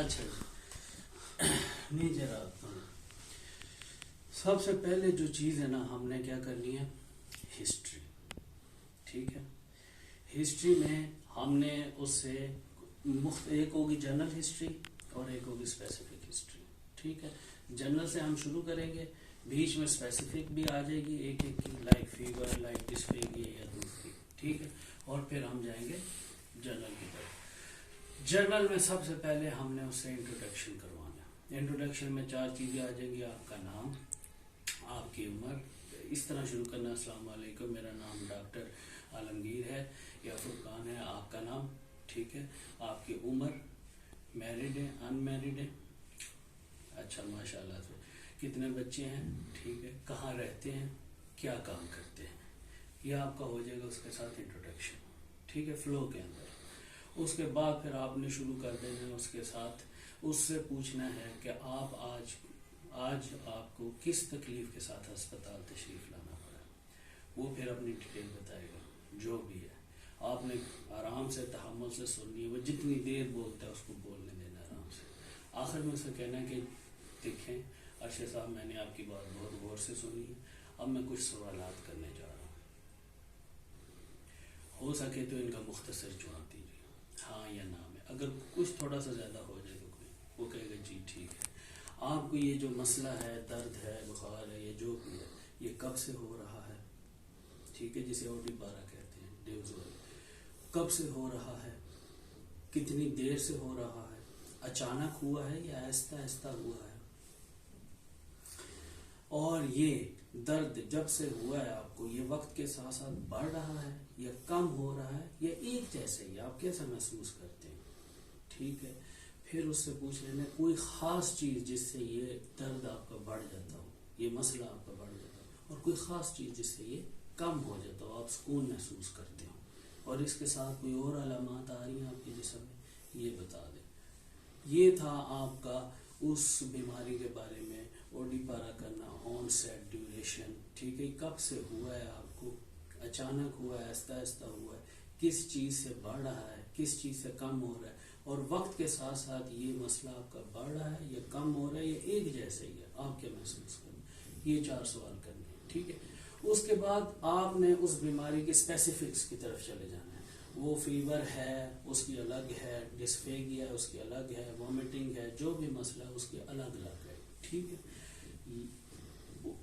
اچھا نہیں ذرا سب سے پہلے جو چیز ہے نا ہم نے کیا کرنی ہے ہسٹری. ٹھیک ہے, ہسٹری میں ہم نے اس سے ایک ہوگی جنرل ہسٹری اور ایک ہوگی اسپیسیفک ہسٹری. ٹھیک ہے, جنرل سے ہم شروع کریں گے, بیچ میں اسپیسیفک بھی آ جائے گی ایک ایک کی, لائک فیور, لائک ڈسفیگیا یا دوسری. ٹھیک ہے, اور پھر ہم جائیں گے جنرل کی طرف. جنرل میں سب سے پہلے ہم نے اس سے انٹروڈکشن کروانا. انٹروڈکشن میں 4 چیزیں آ جائیں گی, آپ کا نام, آپ کی عمر, اس طرح شروع کرنا, السلام علیکم میرا نام ڈاکٹر عالمگیر ہے یا فرقان ہے, آپ کا نام. ٹھیک ہے, آپ کی عمر, میرڈ ہے, ان میرڈ ہے, اچھا ماشاء اللہ سے, کتنے بچے ہیں, ٹھیک ہے, کہاں رہتے ہیں, کیا کام کرتے ہیں, یہ آپ کا ہو جائے گا اس کے ساتھ انٹروڈکشن. ٹھیک ہے, فلو کے اندر. اس کے بعد پھر آپ نے شروع کر دینا ہے اس کے ساتھ, اس سے پوچھنا ہے کہ آپ آج آپ کو کس تکلیف کے ساتھ ہسپتال تشریف لانا پڑا. وہ پھر اپنی ڈیٹیل بتائے گا, جو بھی ہے آپ نے آرام سے تحمل سے سننی ہے, وہ جتنی دیر بولتا ہے اس کو بولنے دینا آرام سے. آخر میں اسے کہنا ہے کہ دیکھیں ارشد صاحب, میں نے آپ کی بات بہت غور سے سنی ہے, اب میں کچھ سوالات کرنے جا رہا ہوں, ہو سکے تو ان کا مختصر جواب دیجیے, ہاں یا نہ میں. اگر کچھ تھوڑا سا زیادہ ہو جائے تو کوئی وہ کہے گا جی ٹھیک ہے. آپ کو یہ جو مسئلہ ہے, درد ہے, بخار ہے, یہ جو بھی ہے, یہ کب سے ہو رہا ہے. ٹھیک ہے, جسے اوٹی پارا کہتے ہیں, ڈیوزول, کب سے ہو رہا ہے, کتنی دیر سے ہو رہا ہے, اچانک ہوا ہے یا آہستہ آہستہ ہوا ہے, اور یہ درد جب سے ہوا ہے آپ کو یہ وقت کے ساتھ ساتھ بڑھ رہا ہے یا کم ہو رہا ہے یا ایک جیسے ہی, آپ کیسا محسوس کرتے ہیں. ٹھیک ہے, پھر اس سے پوچھ لینا کوئی خاص چیز جس سے یہ درد آپ کا بڑھ جاتا ہو, یہ مسئلہ آپ کا بڑھ جاتا ہو, اور کوئی خاص چیز جس سے یہ کم ہو جاتا ہو, آپ سکون محسوس کرتے ہو, اور اس کے ساتھ کوئی اور علامات آ رہی ہیں آپ کے جسم میں, یہ بتا دیں. یہ تھا آپ کا اس بیماری کے بارے میں اوڈی پارا کرنا, آن سیٹ, ڈیوریشن. ٹھیک ہے, کب سے ہوا ہے آپ کو, اچانک ہوا ہے, آہستہ آہستہ ہوا ہے, کس چیز سے بڑھ رہا ہے, کس چیز سے کم ہو رہا ہے, اور وقت کے ساتھ ساتھ یہ مسئلہ آپ کا بڑھ رہا ہے یا کم ہو رہا ہے یا ایک جیسے ہی ہے, آپ کیا محسوس کریں. یہ 4 سوال کرنے ہیں. ٹھیک ہے, اس کے بعد آپ نے اس بیماری کے اسپیسیفکس کی طرف چلے جانا ہے. وہ فیور ہے اس کی الگ ہے, ڈسفیگیا ہے اس کی الگ ہے, وامٹنگ ہے, جو بھی مسئلہ ہے اس کی الگ الگ ہے. ٹھیک ہے,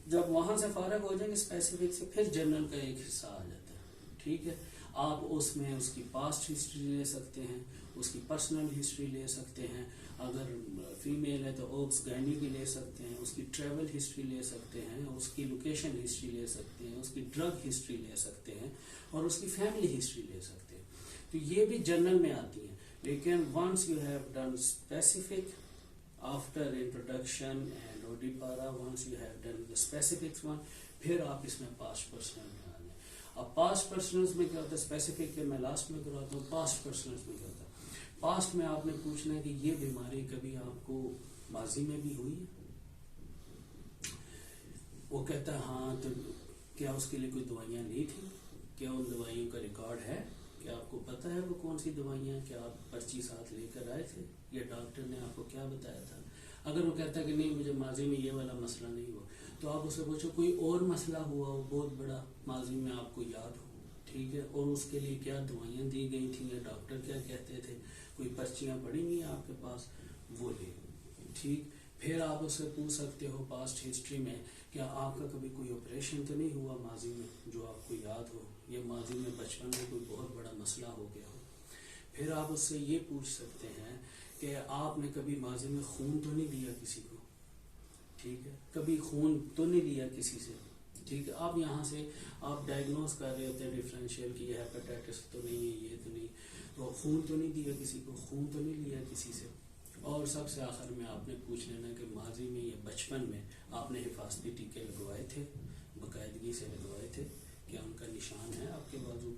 جب وہاں سے فارغ ہو جائیں گے اسپیسیفک سے, پھر جنرل کا ایک حصہ آ جاتا ہے. ٹھیک ہے, آپ اس میں اس کی پاسٹ ہسٹری لے سکتے ہیں, اس کی پرسنل ہسٹری لے سکتے ہیں, اگر فیمیل ہے تو اوبس گائنی کی لے سکتے ہیں, اس کی ٹریول ہسٹری لے سکتے ہیں, اس کی لوکیشن ہسٹری لے سکتے ہیں, اس کی ڈرگ ہسٹری لے سکتے ہیں, اور اس کی فیملی ہسٹری لے سکتے ہیں. تو یہ بھی جنرل میں آتی ہیں. لیکن once you have done specific after introduction and body para, once you have done the specifics one, پھر آپ اس میں پاسٹ پرسنل میں آ جائیں. اب پاسٹ پرسنلز میں کیا ہوتا ہے, اسپیسیفک کے میں لاسٹ میں کراتا ہوں, پاسٹ پرسنلز میں کیا ہوتا ہے. پاسٹ میں آپ نے پوچھنا ہے کہ یہ بیماری کبھی آپ کو ماضی میں بھی ہوئی ہے. وہ کہتا ہے ہاں, تو کیا اس کے لیے کوئی دوائیاں نہیں تھیں, کیا ان دوائیوں کا ریکارڈ ہے, کیا آپ کو پتا ہے وہ کون سی دوائیاں, کیا آپ پرچی ساتھ لے کر آئے تھے, یا ڈاکٹر نے آپ کو کیا بتایا تھا. اگر وہ کہتا ہے کہ نہیں مجھے ماضی میں یہ والا مسئلہ نہیں ہوا, تو آپ اسے پوچھو کوئی اور مسئلہ ہوا ہو بہت بڑا ماضی میں آپ کو یاد ہو. ٹھیک ہے, اور اس کے لیے کیا دوائیاں دی گئی تھیں, یا ڈاکٹر کیا کہتے تھے, کوئی پرچیاں پڑی ہوئی ہیں آپ کے پاس, وہ لے. ٹھیک, پھر آپ اس سے پوچھ سکتے ہو پاسٹ ہسٹری میں کیا آپ کا کبھی کوئی آپریشن تو نہیں ہوا ماضی میں جو آپ کو یاد ہو, یا ماضی میں بچپن میں کوئی بہت بڑا مسئلہ ہو گیا ہو. پھر آپ اس سے یہ پوچھ سکتے ہیں کہ آپ نے کبھی ماضی میں خون تو نہیں دیا کسی کو. ٹھیک ہے, کبھی خون تو نہیں دیا کسی سے. ٹھیک ہے, آپ یہاں سے آپ ڈائگنوز کر رہے ہوتے ہیں ڈفرینشیل کی, یہ ہیپاٹائٹس تو نہیں ہے, یہ تو نہیں, تو خون تو نہیں دیا کسی کو, خون تو نہیں لیا کسی سے. اور سب سے آخر میں آپ نے پوچھ لینا کہ ماضی میں یا بچپن میں آپ نے حفاظتی ٹیکے لگوائے تھے, باقاعدگی سے لگوائے تھے, کیا ان کا نشان ہے آپ کے بازو.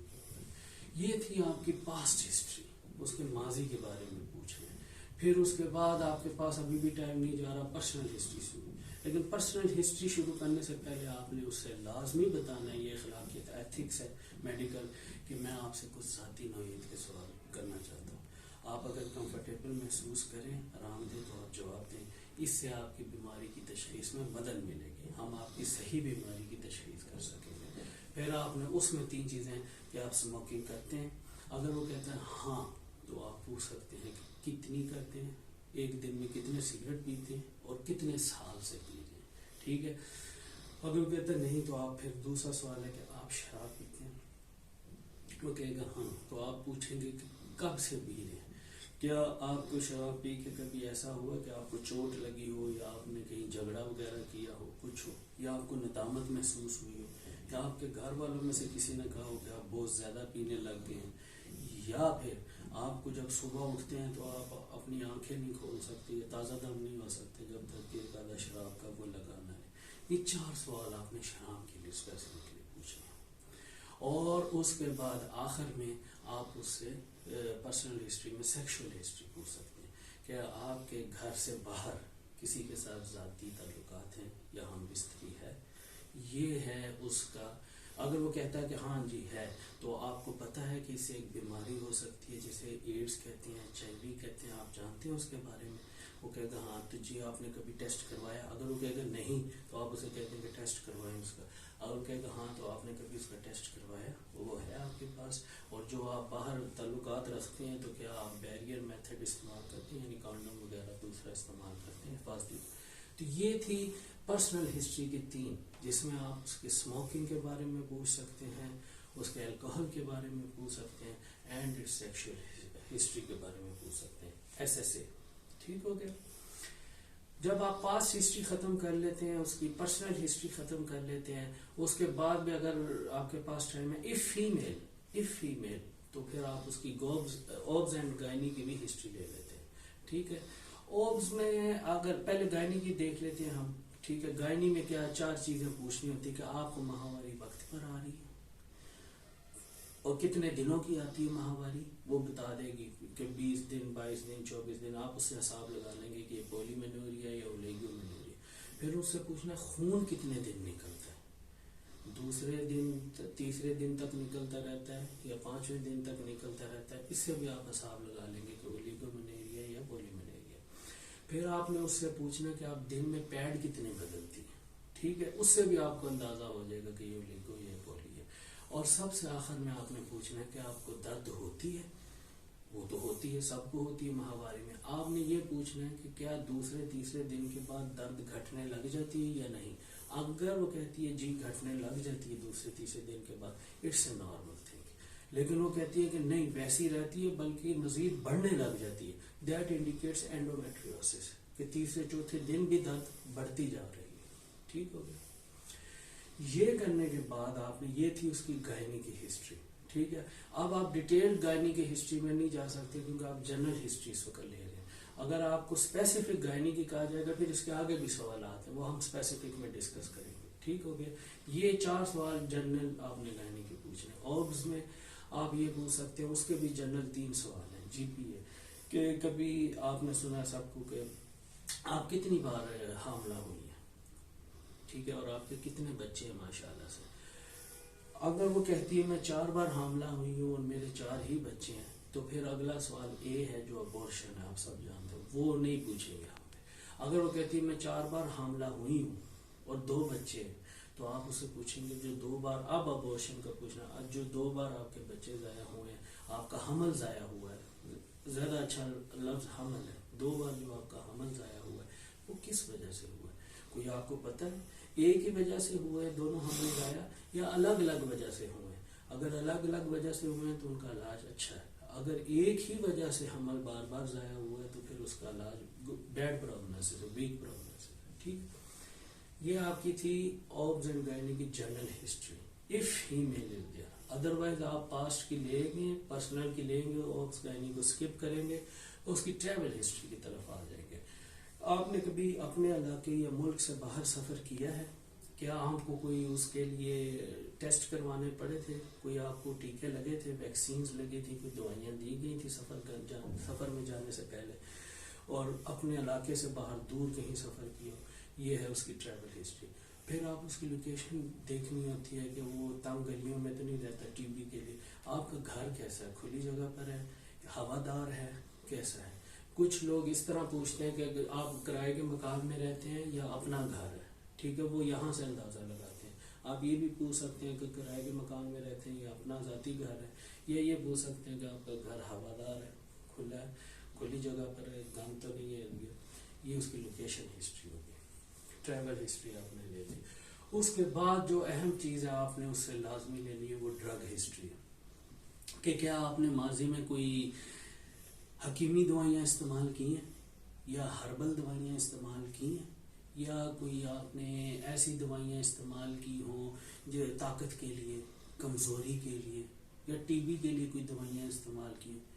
یہ تھی آپ کی پاسٹ ہسٹری, اس کے ماضی کے بارے میں پوچھ لیں. پھر اس کے بعد آپ کے پاس ابھی بھی ٹائم نہیں جا رہا پرسنل ہسٹری شروع. لیکن پرسنل ہسٹری شروع کرنے سے پہلے آپ نے اس سے لازمی بتانا ہے, یہ اخلاقیات ایتھکس ہے میڈیکل, کہ میں آپ سے کچھ ذاتی نوعیت کے سوال کرنا چاہتا ہوں. آپ اگر کمفرٹیبل کمفرٹیبل محسوس کریں، آرام دہ تو آپ جواب دیں. اس سے آپ کی بیماری کی تشخیص میں مدد ملے گی، ہم آپ کی صحیح بیماری کی تشخیص کر سکیں گے. پھر آپ نے اس میں 3 چیزیں کہ آپ اسموکنگ کرتے ہیں. اگر وہ کہتے ہیں ہاں تو آپ پوچھ سکتے ہیں کہ کتنی کرتے ہیں، ایک دن میں کتنے سگریٹ پیتے ہیں اور کتنے سال سے پی رہے ہیں. ٹھیک ہے. اگر وہ کہتے ہیں نہیں تو آپ پھر دوسرا سوال ہے کہ آپ شراب پیتے ہیں. وہ کہے گا ہاں تو آپ پوچھیں گے کہ کب سے پی رہے ہیں. کیا آپ کو شراب پی کے کبھی ایسا ہوا کہ آپ کو چوٹ لگی ہو، یا آپ نے کہیں جھگڑا وغیرہ کیا ہو، کچھ ہو، یا آپ کو ندامت محسوس ہوئی ہو، یا آپ کے گھر والوں میں سے کسی نے کہا ہو کہ آپ بہت زیادہ پینے لگ گئے ہیں، یا پھر آپ کو جب صبح اٹھتے ہیں تو آپ اپنی آنکھیں نہیں کھول سکتے، تازہ دم نہیں ہو سکتے جب تک کہ ایک آدھا شراب کا وہ لگانا ہے. یہ 4 سوال آپ نے شام کے لیے اسپیسیفکلی پوچھے ہیں. اور اس کے بعد آخر میں آپ اس سے پرسنل ہسٹری میں سیکشول ہسٹری پوچھ سکتے ہیں کہ آپ کے گھر سے باہر کسی کے ساتھ ذاتی تعلقات ہیں یا ہم بستری ہے. یہ ہے اس کا. اگر وہ کہتا ہے کہ ہاں جی ہے تو آپ کو پتہ ہے کہ اسے ایک بیماری ہو سکتی ہے جسے ایڈز کہتے ہیں، HIV کہتے ہیں، آپ جانتے ہیں اس کے بارے میں. وہ کہے گا ہاں تو جی آپ نے کبھی ٹیسٹ کروایا. اگر وہ کہے گا نہیں تو آپ اسے کہتے ہیں کہ ٹیسٹ کروائیں اس کا. اگر وہ کہے گا ہاں تو آپ نے کبھی اس کا ٹیسٹ کروایا، وہ ہے آپ کے پاس. اور جو آپ باہر تعلقات رکھتے ہیں تو کیا آپ بیریئر میتھڈ استعمال کرتے ہیں، یعنی کانڈوم وغیرہ دوسرا استعمال کرتے ہیں حفاظتی. تو یہ تھی پرسنل ہسٹری کی 3، جس میں آپ اس کے اسموکنگ کے بارے میں پوچھ سکتے ہیں، اس کے الکوہل کے بارے میں پوچھ سکتے ہیں، اینڈ اٹس سیکشل ہسٹری کے بارے میں پوچھ سکتے ہیں. SSA. ٹھیک ہو گیا. جب آپ پاسٹ ہسٹری ختم کر لیتے ہیں، اس کی پرسنل ہسٹری ختم کر لیتے ہیں، اس کے بعد بھی اگر آپ کے پاس ٹائم ہے اف فیمیل تو پھر آپ اس کی اوبز اینڈ گائنی کی بھی ہسٹری لے لیتے ہیں. ٹھیک ہے. اوبز میں اگر پہلے گائنی کی دیکھ لیتے ہیں ہم. ٹھیک ہے. گائنی میں کیا 4 چیزیں پوچھنی ہوتی کہ آپ کو ماہواری وقت پر آ رہی ہے اور کتنے دنوں کی آتی ہے ماہواری. وہ بتا دے گی کہ 20 دن 22 دن 24 دن. آپ اس سے حساب لگا لیں گے کہ یہ پولی مینوریا ہے یا اولیگومینوریا. پھر اس سے پوچھنا خون کتنے دن نکلتا ہے، دوسرے دن تیسرے دن تک نکلتا رہتا ہے یا 5ویں دن تک نکلتا رہتا ہے. اس سے بھی آپ حساب لگا لیں گے کہ اولیگومینوریا یا پولی مینوریا. پھر آپ نے اس سے پوچھنا کہ آپ دن میں پیڈ کتنے بدلتی ہیں. ٹھیک ہے. اس سے بھی آپ کو اندازہ ہو جائے گا کہ یہ اولیگو یا پولی ہے. اور سب سے آخر میں آپ نے پوچھنا ہے کہ آپ کو درد ہوتی ہے. وہ تو ہوتی ہے، سب کو ہوتی ہے ماہواری میں. آپ نے یہ پوچھنا ہے کہ کیا دوسرے تیسرے دن کے بعد درد گھٹنے لگ جاتی ہے یا نہیں. اگر وہ کہتی ہے جی گھٹنے لگ جاتی ہے دوسرے تیسرے دن کے بعد، اٹس اے نارمل تھنگ. لیکن وہ کہتی ہے کہ نہیں ویسی رہتی ہے بلکہ مزید بڑھنے لگ جاتی ہے، دیٹ انڈیکیٹس اینڈومیٹریوسس، کہ تیسرے چوتھے دن بھی درد بڑھتی جا رہی ہے. ٹھیک ہو گیا. یہ کرنے کے بعد آپ نے، یہ تھی اس کی گائنی کی ہسٹری. ٹھیک ہے. اب آپ ڈیٹیلڈ گائنی کی ہسٹری میں نہیں جا سکتے کیونکہ آپ جنرل ہسٹری اس وقت لے رہے ہیں. اگر آپ کو اسپیسیفک گائنی کی کہا جائے گا پھر اس کے آگے بھی سوالات ہیں، وہ ہم اسپیسیفک میں ڈسکس کریں گے. ٹھیک ہو گیا. یہ 4 سوال جنرل آپ نے گائنی کے پوچھنے. اوبز میں آپ یہ پوچھ سکتے ہیں، اس کے بھی جنرل 3 سوال ہیں. GPA کہ کبھی آپ نے سنا سب کو کہ آپ کتنی بار حاملہ ہوئی ہیں. ٹھیک ہے. اور آپ کے کتنے بچے ہیں ماشاءاللہ سے. اگر وہ کہتی ہے میں 4 بار حاملہ ہوئی ہوں اور میرے 4 ہی بچے ہیں تو پھر اگلا سوال A ہے جو ابورشن ہے، آپ سب جانتے ہیں، وہ نہیں پوچھیں گے ہم. اگر وہ کہتی ہے میں 4 بار حاملہ ہوئی ہوں اور 2 بچے ہیں تو آپ اسے پوچھیں گے جو 2 بار، اب ابورشن کا پوچھنا، جو 2 بار آپ کے بچے ضائع ہوئے ہیں، آپ کا حمل ضائع ہوا ہے، زیادہ اچھا لفظ حمل ہے. 2 بار جو آپ کا حمل ضائع ہوا ہے وہ کس وجہ سے ہوا ہے. کوئی آپ کو پتہ ہے ایک ہی وجہ سے ہوئے دونوں حمل ضائع یا الگ الگ وجہ سے ہوئے ہیں. اگر الگ الگ وجہ سے ہوئے ہیں تو ان کا علاج اچھا ہے. اگر ایک ہی وجہ سے حمل بار بار ضائع ہوا ہے تو پھر اس کا علاج بیڈ پروگنوسس ہے، ویک پروگنوسس ہے. ٹھیک. یہ آپ کی تھی اوبز اینڈ گائنی کی general history. If female is there. Otherwise آپ پاسٹ کی لیں گے، پرسنل کی لیں گے، اوبز گائنی کو اسکپ کریں گے، اس کی ٹریول ہسٹری کی طرف آ جائیں گے. آپ نے کبھی اپنے علاقے یا ملک سے باہر سفر کیا ہے؟ کیا آپ کو کوئی اس کے لیے ٹیسٹ کروانے پڑے تھے؟ کوئی آپ کو ٹیکے لگے تھے، ویکسینز لگی تھی، کوئی دوائیاں دی گئی تھی سفر میں جانے سے پہلے؟ اور اپنے علاقے سے باہر دور کہیں سفر کیا؟ یہ ہے اس کی ٹریول ہسٹری. پھر آپ اس کی لوکیشن دیکھنی ہوتی ہے کہ وہ تنگ گلیوں میں تو نہیں رہتا. TB کے لیے آپ کا گھر کیسا ہے، کھلی جگہ پر ہے، ہوادار ہے، کیسا ہے. کچھ لوگ اس طرح پوچھتے ہیں کہ آپ کرائے کے مکان میں رہتے ہیں یا اپنا گھر ہے، ٹھیک ہے، وہ یہاں سے اندازہ لگاتے ہیں. آپ یہ بھی پوچھ سکتے ہیں کہ کرائے کے مکان میں رہتے ہیں یا اپنا ذاتی گھر ہے، یا یہ پوچھ سکتے ہیں کہ آپ کا گھر ہوادار ہے، کھلا ہے، کھلی جگہ پر ہے، گند تو نہیں ہے. یہ اس کی لوکیشن ہسٹری ہوگی. ٹریول ہسٹری آپ نے لے لی. اس کے بعد جو اہم چیز ہے آپ نے اس سے لازمی لینی ہے وہ ڈرگ ہسٹری ہے، کہ کیا آپ نے ماضی میں کوئی حکیمی دوائیاں استعمال کی ہیں یا ہربل دوائیاں استعمال کی ہیں، یا کوئی آپ نے ایسی دوائیاں استعمال کی ہوں جو طاقت کے لیے، کمزوری کے لیے، یا ٹی بی کے لیے کوئی دوائیاں استعمال کی ہوں،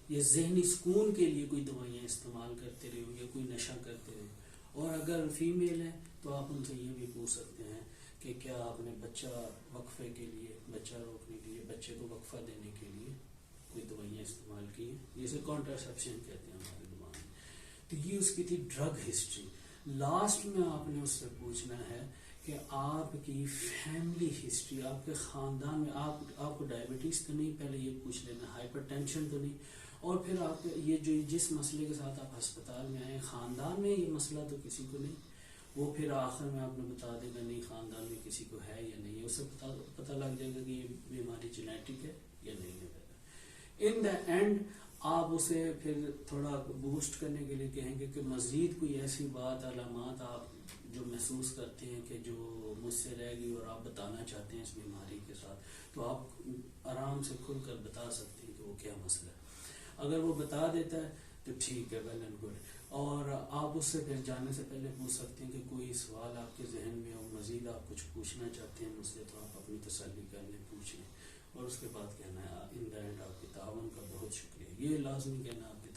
یا ذہنی سکون کے لیے کوئی دوائیاں استعمال کرتے رہے ہو، یا کوئی نشہ کرتے رہے. اور اگر فیمیل ہیں تو آپ ان سے یہ بھی پوچھ سکتے ہیں کہ کیا آپ نے بچہ وقفے کے لیے، بچہ روکنے کے لیے، بچے کو وقفہ دینے کے لیے کوئی دوائیاں استعمال کی ہیں، جسے کانٹرسیپشن کہتے ہیں ہماری زبان میں. تو یہ اس کی تھی ڈرگ ہسٹری. لاسٹ میں آپ نے اس سے پوچھنا ہے کہ آپ کی فیملی ہسٹری، آپ کے خاندان میں آپ کو ڈائبٹیز تو نہیں، پہلے یہ پوچھ لینا، ہائپر ٹینشن تو نہیں، اور پھر آپ یہ جو جس مسئلے کے ساتھ آپ ہسپتال میں آئے خاندان میں یہ مسئلہ تو کسی کو نہیں، وہ پھر آخر میں آپ نے بتا دے گا نہیں خاندان میں کسی کو ہے یا نہیں ہے، اس سے پتہ لگ جائے گا کہ یہ بیماری جینیٹک ہے یا نہیں ہے. ان دا اینڈ آپ اسے پھر تھوڑا بوسٹ کرنے کے لیے کہیں گے کہ مزید کوئی ایسی بات، علامات آپ جو محسوس کرتے ہیں کہ جو مجھ سے رہ گئی اور آپ بتانا چاہتے ہیں اس بیماری کے ساتھ، تو آپ آرام سے کھل کر بتا سکتے ہیں کہ وہ کیا مسئلہ ہے. اگر وہ بتا دیتا ہے تو ٹھیک ہے، ویل اینڈ گڈ. اور آپ اس سے پھر جانے سے پہلے پوچھ سکتے ہیں کہ کوئی سوال آپ کے ذہن میں ہو، مزید آپ کچھ پوچھنا چاہتے ہیں مجھ سے، تو آپ اپنی تسلی کر لیں، پوچھیں، اور اس کے بعد کہنا ہے ان دا اینڈ آپ کے تعاون کا بہت شکریہ. یہ لازمی کہنا آپ کے